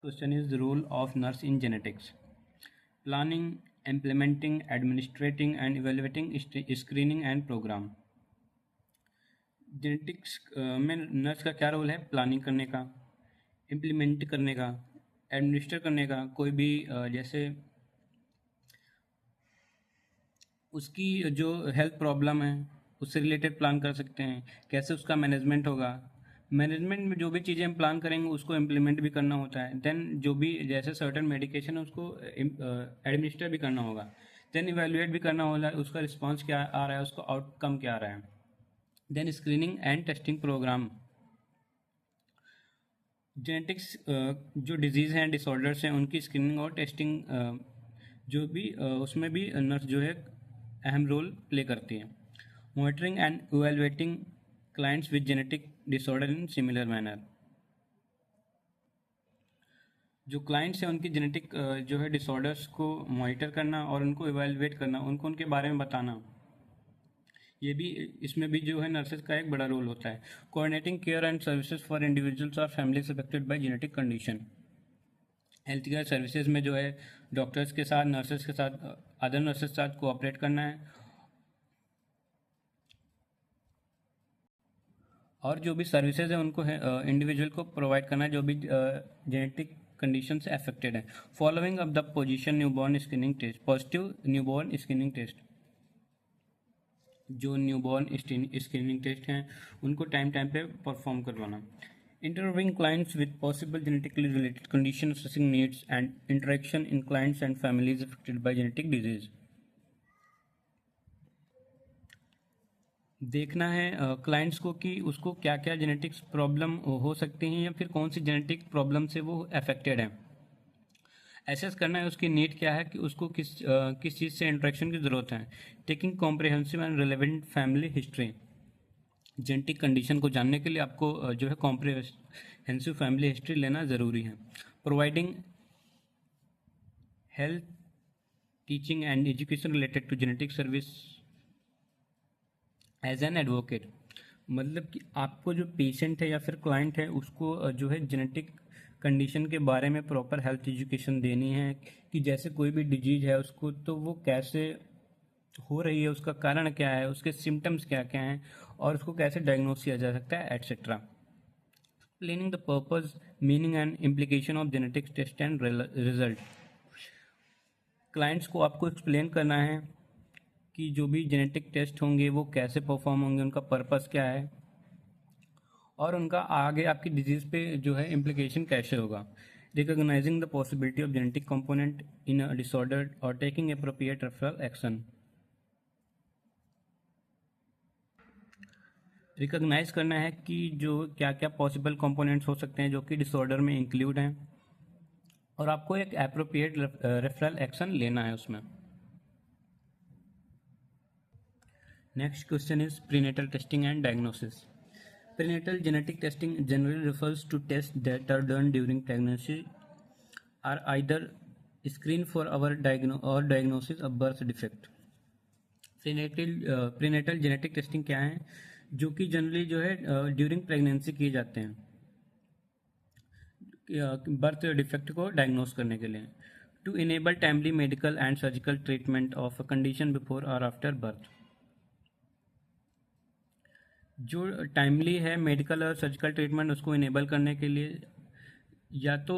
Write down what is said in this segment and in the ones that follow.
Question is the role of nurse in genetics. Planning, implementing, administrating, and evaluating screening and program. Genetics में nurse का क्या role है? Planning करने का, implement करने का, एडमिनिस्टर करने का। कोई भी जैसे उसकी जो हेल्थ प्रॉब्लम है उससे रिलेटेड प्लान कर सकते हैं, कैसे उसका मैनेजमेंट होगा। मैनेजमेंट में जो भी चीज़ें हम प्लान करेंगे उसको इम्प्लीमेंट भी करना होता है। देन जो भी जैसे सर्टेन मेडिकेशन है उसको एडमिनिस्टर भी करना होगा। देन इवेल्युएट भी करना होगा, उसका रिस्पॉन्स क्या आ रहा है, उसका आउटकम क्या आ रहा है। Then screening and testing program. Genetics जो डिजीज़ हैं, डिसऑर्डर्स हैं, उनकी स्क्रीनिंग और टेस्टिंग जो भी उसमें भी नर्स जो है अहम रोल प्ले करती है। Monitoring and evaluating clients with genetic disorder in similar manner. जो क्लाइंट्स हैं उनकी जेनेटिक जो है डिसऑर्डर्स को मॉनिटर करना और उनको इवेलुएट करना, उनको उनके बारे में बताना, ये भी इसमें भी जो है नर्सेज का एक बड़ा रोल होता है। Coordinating care and services for individuals और families affected by genetic condition. Health care services में जो है डॉक्टर्स के साथ, नर्सेज के साथ, अदर नर्सेज के साथ कोऑपरेट करना है और जो भी सर्विसेज है उनको इंडिविजुअल को प्रोवाइड करना है जो भी जेनेटिक कंडीशन से अफेक्टेड है। Following up the position newborn screening test. Positive newborn screening test, जो न्यूबॉर्न स्क्रीनिंग टेस्ट हैं उनको टाइम टाइम पे परफॉर्म करवाना। Interviewing clients with possible genetically related condition, assessing needs and interaction in clients and families affected by genetic disease. देखना है clients को कि उसको क्या क्या जेनेटिक्स प्रॉब्लम हो सकती हैं या फिर कौन सी जेनेटिक प्रॉब्लम से वो अफेक्टेड है। एसेस करना है उसकी नीड क्या है, कि उसको किस चीज़ से इंटरेक्शन की ज़रूरत है। Taking comprehensive and relevant family history. Genetic condition को जानने के लिए आपको जो है कॉम्प्रिहेंसिव फैमिली हिस्ट्री लेना ज़रूरी है। Providing health, teaching and education related to genetic service as an advocate. मतलब कि आपको जो पेशेंट है या फिर क्लाइंट है उसको जो है जेनेटिक कंडीशन के बारे में प्रॉपर हेल्थ एजुकेशन देनी है, कि जैसे कोई भी डिजीज है उसको तो वो कैसे हो रही है, उसका कारण क्या है, उसके सिम्टम्स क्या क्या हैं और उसको कैसे डायग्नोस किया जा सकता है, etcetera. Explaining the purpose, meaning and implication of genetics test and result. Clients को आपको एक्सप्लेन करना है कि जो भी जेनेटिक टेस्ट होंगे वो कैसे परफॉर्म होंगे, उनका पर्पस क्या है और उनका आगे आपकी डिजीज़ पे जो है इम्प्लीकेशन कैसे होगा। Recognising the possibility of genetic component in a disorder और taking appropriate referral action. Recognise करना है कि जो क्या क्या पॉसिबल कंपोनेंट्स हो सकते हैं जो कि डिसऑर्डर में इंक्लूड हैं और आपको एक अप्रोप्रिएट रेफरल एक्शन लेना है उसमें। Next question is prenatal testing and diagnosis. Prenatal genetic testing generally refers to tests that are done during pregnancy are either screen for our diagnosis of birth defect। Prenatal genetic testing क्या है, जो कि generally जो है during pregnancy किए जाते हैं birth defect को डायग्नोस करने के लिए। To enable timely medical and surgical treatment of a condition before or after birth. जो टाइमली है मेडिकल और सर्जिकल ट्रीटमेंट उसको इनेबल करने के लिए या तो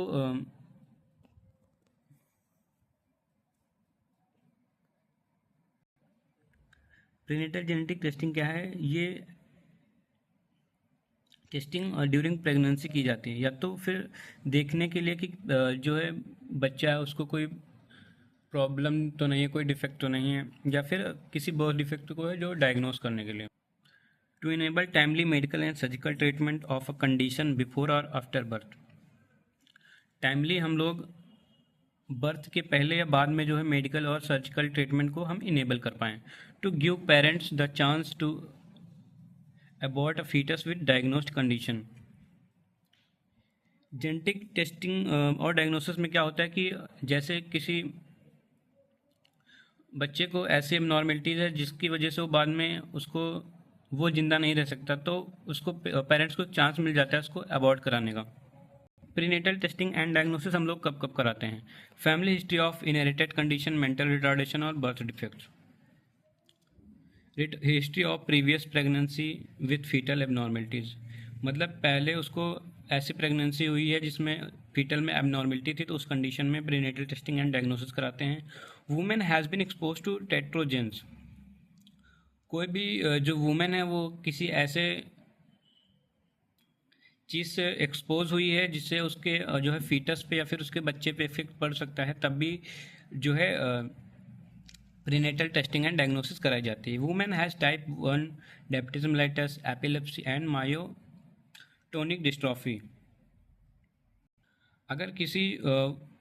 प्रीनेटल जेनेटिक टेस्टिंग क्या है, ये टेस्टिंग ड्यूरिंग प्रेगनेंसी की जाती है या तो फिर देखने के लिए कि जो है बच्चा है उसको कोई प्रॉब्लम तो नहीं है, कोई डिफेक्ट तो नहीं है, या फिर किसी बर्थ डिफेक्ट को है जो डायग्नोस करने के लिए। To enable timely medical and surgical treatment of a condition before or after birth. Timely हम लोग बर्थ के पहले या बाद में जो है मेडिकल और सर्जिकल ट्रीटमेंट को हम इनेबल कर पाएँ। To give parents the chance to abort a foetus with diagnosed condition. Genetic testing और डायग्नोसिस में क्या होता है कि जैसे किसी बच्चे को ऐसी एबनॉर्मेलिटीज़ है जिसकी वजह से वो बाद में उसको वो ज़िंदा नहीं रह सकता, तो उसको पेरेंट्स को चांस मिल जाता है उसको अबॉर्ट कराने का। प्रीनेटल टेस्टिंग एंड डायग्नोसिस हम लोग कब कब कराते हैं? Family history of inherited condition, mental retardation और birth defects, history of previous pregnancy with foetal abnormalities, मतलब पहले उसको ऐसी प्रेगनेंसी हुई है जिसमें फीटल में एबनॉर्मेलिटी थी, तो उस कंडीशन में प्रीनेटल टेस्टिंग एंड डायग्नोसिस कराते हैं। Women has been expose to teratogens, कोई भी जो वुमेन है वो किसी ऐसे चीज़ से एक्सपोज हुई है जिससे उसके जो है फीटस पे या फिर उसके बच्चे पे इफेक्ट पड़ सकता है, तब भी जो है प्रीनेटल टेस्टिंग एंड डायग्नोसिस कराई जाती है। Women has type 1 diabetes mellitus, epilepsy and myotonic dystrophy, अगर किसी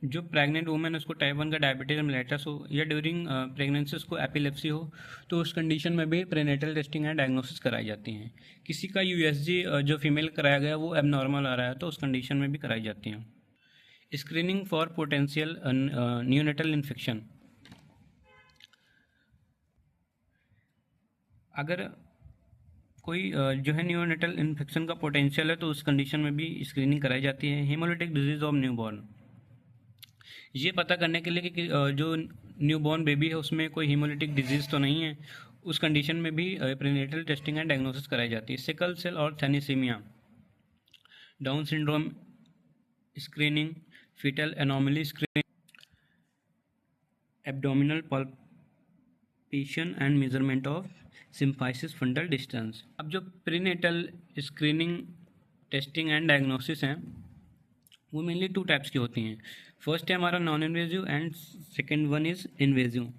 जो प्रेग्नेंट वुमेन उसको टाइप 1 का डायबिटीज मेलाइटस हो या ड्यूरिंग प्रेगनेंसी उसको एपिलेप्सी हो, तो उस कंडीशन में भी प्रीनेटल टेस्टिंग एंड डायग्नोसिस कराई जाती हैं। किसी का यूएसजी जो फीमेल कराया गया वो एबनॉर्मल आ रहा है, तो उस कंडीशन में भी कराई जाती हैं। Screening for potential neonatal infection, अगर कोई जो है न्यूनेटल इन्फेक्शन का पोटेंशियल है तो उस कंडीशन में भी स्क्रीनिंग कराई जाती है। हेमोलिटिक डिजीज ऑफ न्यूबॉर्न, ये पता करने के लिए कि जो न्यूबॉर्न बेबी है उसमें कोई हीमोलिटिक डिजीज़ तो नहीं है, उस कंडीशन में भी प्रीनेटल टेस्टिंग एंड डायग्नोसिस कराई जाती है। सिकल सेल और thalassaemia, Down syndrome screening, foetal anomaly screening, abdominal palpation and measurement of symphysis fundal distance. अब जो prenatal screening testing and diagnosis हैं वो मेनली 2 टाइप्स की होती हैं। फर्स्ट है हमारा non invasive and second one is invasive.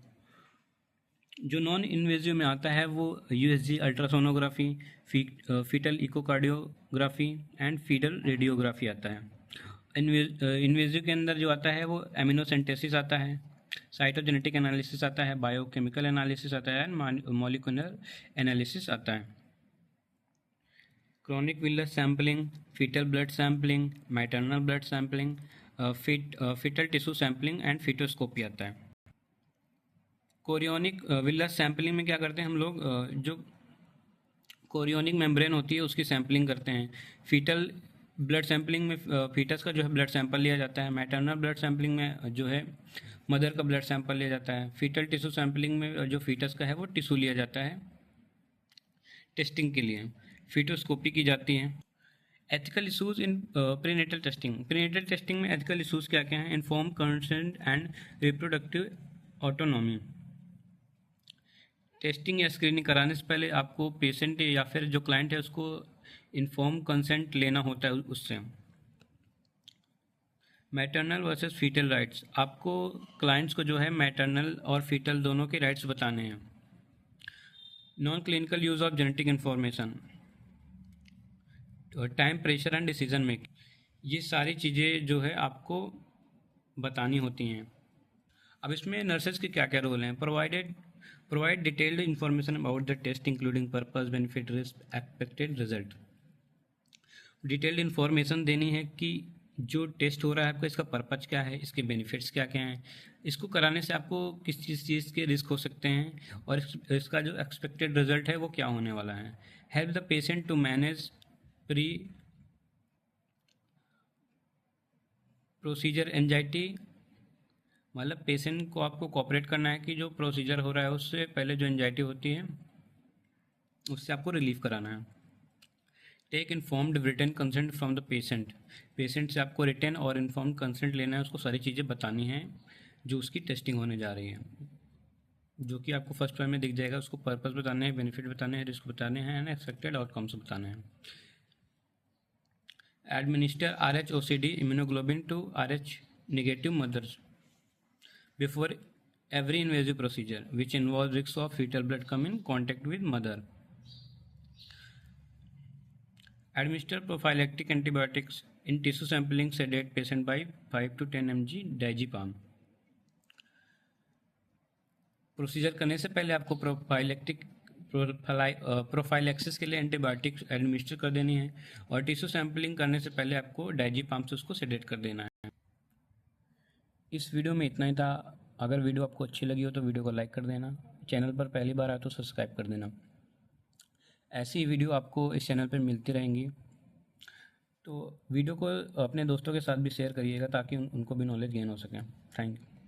जो नॉन इन्वेजिव में आता है वो USG ultrasonography, foetal echocardiography and foetal radiography आता है। इन्वेजिव के अंदर जो आता है वो एमिनोसेंटेसिस आता है, साइटोजेनेटिक एनालिसिस आता है, बायोकेमिकल एनालिसिस आता है, मॉलिक्यूलर एनालिसिस आता है। Chronic villus sampling, foetal blood sampling, maternal blood sampling, foetal tissue sampling and foetoscopy आता है। कोरियोनिक विलस सैम्पलिंग में क्या करते हैं हम लोग, जो कोरियोनिक मेम्ब्रेन होती है उसकी सैम्पलिंग करते हैं। फीटल ब्लड सैम्पलिंग में फीटस का जो है ब्लड सैंपल लिया जाता है। मैटरनल ब्लड सैम्पलिंग में जो है मदर का ब्लड सैंपल लिया जाता है। फीटल टिश्यू सैम्पलिंग में जो फीटस का है वो टिश्यू लिया जाता है टेस्टिंग के लिए। फीटोस्कोपी की जाती है। एथिकल इशूज़ इन प्रीनेटल टेस्टिंग, प्रीनेटल टेस्टिंग में एथिकल इशूज़ क्या क्या हैं? Inform consent and reproductive autonomy, testing या स्क्रीनिंग कराने से पहले आपको पेशेंट या फिर जो क्लाइंट है उसको इन्फॉर्म कंसेंट लेना होता है उससे। मैटरनल वर्सेस फीटल राइट्स, आपको क्लाइंट्स को जो है मैटरनल और फीटल दोनों के राइट्स बताने हैं। Non clinical use of genetic information, time pressure and decision making, ये सारी चीज़ें जो है आपको बतानी होती हैं। अब इसमें नर्सेज के क्या क्या रोल हैं? Provide detailed information about the test including purpose, benefit, risk, expected result. Detailed information देनी है कि जो टेस्ट हो रहा है आपका इसका पर्पज क्या है, इसके बेनिफिट्स क्या क्या हैं, इसको कराने से आपको किस चीज़ के रिस्क हो सकते हैं और इसका जो एक्सपेक्टेड रिजल्ट है वो क्या होने वाला है। Help the patient to manage pre procedure anxiety, मतलब पेशेंट को आपको कोऑपरेट करना है कि जो प्रोसीजर हो रहा है उससे पहले जो एंजाइटी होती है उससे आपको रिलीफ कराना है। Take informed written consent from the patient, patient से आपको रिटन और इन्फॉर्म्ड कंसेंट लेना है, उसको सारी चीज़ें बतानी हैं जो उसकी टेस्टिंग होने जा रही है, जो कि आपको फर्स्ट टाइम में दिख जाएगा। उसको पर्पस बताने हैं, बेनिफिट बताने हैं, रिस्क बताने हैं एंड एक्सपेक्टेड आउटकम्स बताने हैं। Administer RhOCD immunoglobin to RH negative mothers before every invasive procedure which involves risks of fetal blood come in contact with mother. Administer prophylactic antibiotics in tissue sampling, sedate patient by 5 to 10 mg diazepam. Procedure करने से पहले आपको prophylaxis के लिए antibiotics administer कर देनी है और टिश्यू सैम्पलिंग करने से पहले आपको डायजेपाम से उसको सेडेट कर देना है। इस वीडियो में इतना ही था। अगर वीडियो आपको अच्छी लगी हो तो वीडियो को लाइक कर देना, चैनल पर पहली बार आए तो सब्सक्राइब कर देना। ऐसी वीडियो आपको इस चैनल पर मिलती रहेंगी। तो तो वीडियो को अपने दोस्तों के साथ भी शेयर करिएगा ताकि उनको भी नॉलेज गेन हो सके। Thank you.